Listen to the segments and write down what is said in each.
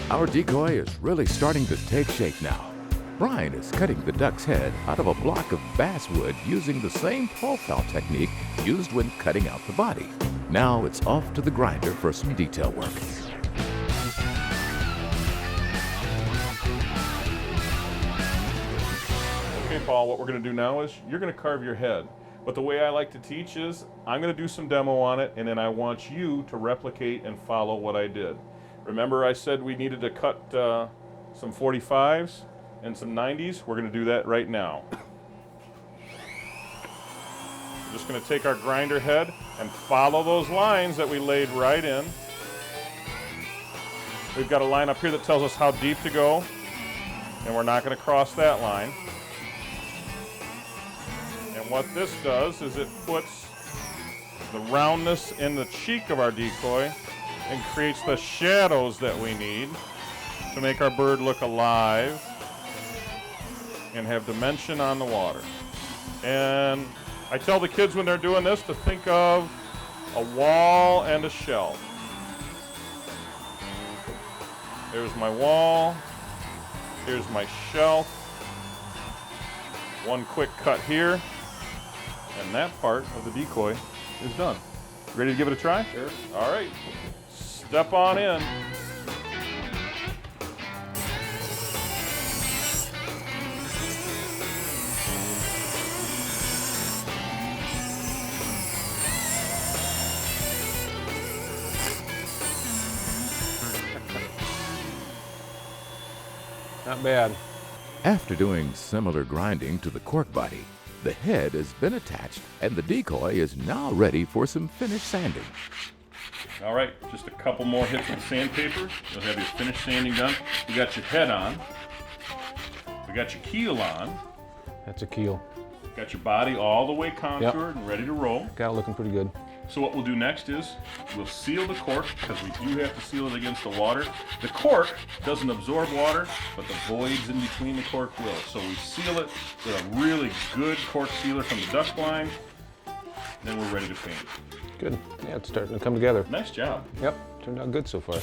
Our decoy is really starting to take shape now. Brian is cutting the duck's head out of a block of basswood using the same profile technique used when cutting out the body. Now it's off to the grinder for some detail work. Okay, Paul, what we're going to do now is you're going to carve your head. But the way I like to teach is I'm going to do some demo on it, and then I want you to replicate and follow what I did. Remember I said we needed to cut some 45s and some 90s? We're going to do that right now. We're just going to take our grinder head and follow those lines that we laid right in. We've got a line up here that tells us how deep to go, and we're not going to cross that line. And what this does is it puts the roundness in the cheek of our decoy and creates the shadows that we need to make our bird look alive and have dimension on the water. And I tell the kids when they're doing this to think of a wall and a shelf. There's my wall, here's my shelf, one quick cut here, and that part of the decoy is done. Ready to give it a try? Sure. All right, step on in. Not bad. After doing similar grinding to the cork body, the head has been attached and the decoy is now ready for some finished sanding. All right, just a couple more hits with sandpaper. You'll have your finished sanding done. You got your head on. We got your keel on. That's a keel. Got your body all the way contoured and ready to roll. Got it looking pretty good. So what we'll do next is we'll seal the cork, because we do have to seal it against the water. The cork doesn't absorb water, but the voids in between the cork will. So we seal it with a really good cork sealer from the duck blind, then we're ready to paint it. Good. Yeah, it's starting to come together. Nice job. Yep, turned out good so far.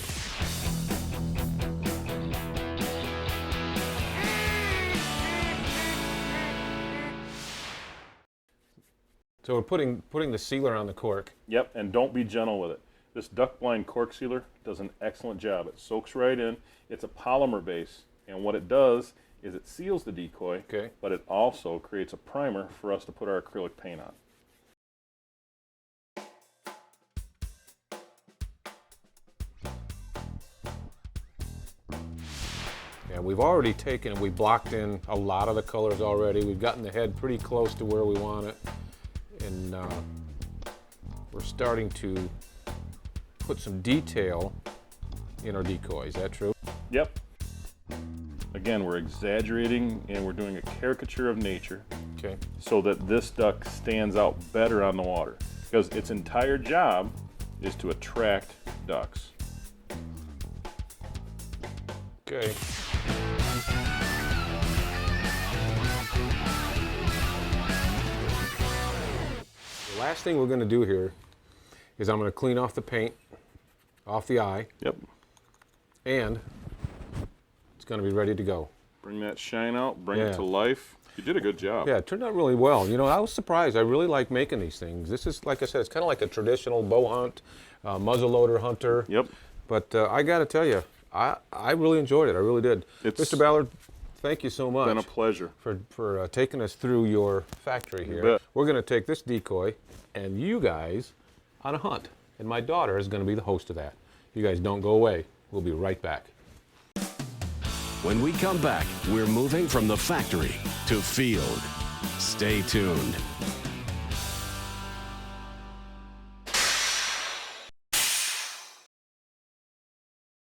So we're putting the sealer on the cork. Yep, and don't be gentle with it. This duck blind cork sealer does an excellent job. It soaks right in. It's a polymer base, and what it does is it seals the decoy, Okay. but it also creates a primer for us to put our acrylic paint on. Yeah, we've already taken, we blocked in a lot of the colors already. We've gotten the head pretty close to where we want it. And we're starting to put some detail in our decoy. Is that true? Yep. Again, we're exaggerating and we're doing a caricature of nature Okay. so that this duck stands out better on the water. Because its entire job is to attract ducks. Okay. The last thing we're going to do here is I'm going to clean off the paint off the eye, Yep. and it's going to be ready to go. Bring that shine out, bring Yeah. it to life. You did a good job. Yeah, it turned out really well. You know, I was surprised. I really like making these things. This is, like I said, it's kind of like a traditional bow hunt, muzzleloader hunter. Yep. But I got to tell you, I really enjoyed it. I really did. It's Mr. Ballard, thank you so much been a pleasure. for taking us through your factory here. bet. We're going to take this decoy and you guys on a hunt. And my daughter is going to be the host of that. You guys don't go away. We'll be right back. When we come back, we're moving from the factory to field. Stay tuned.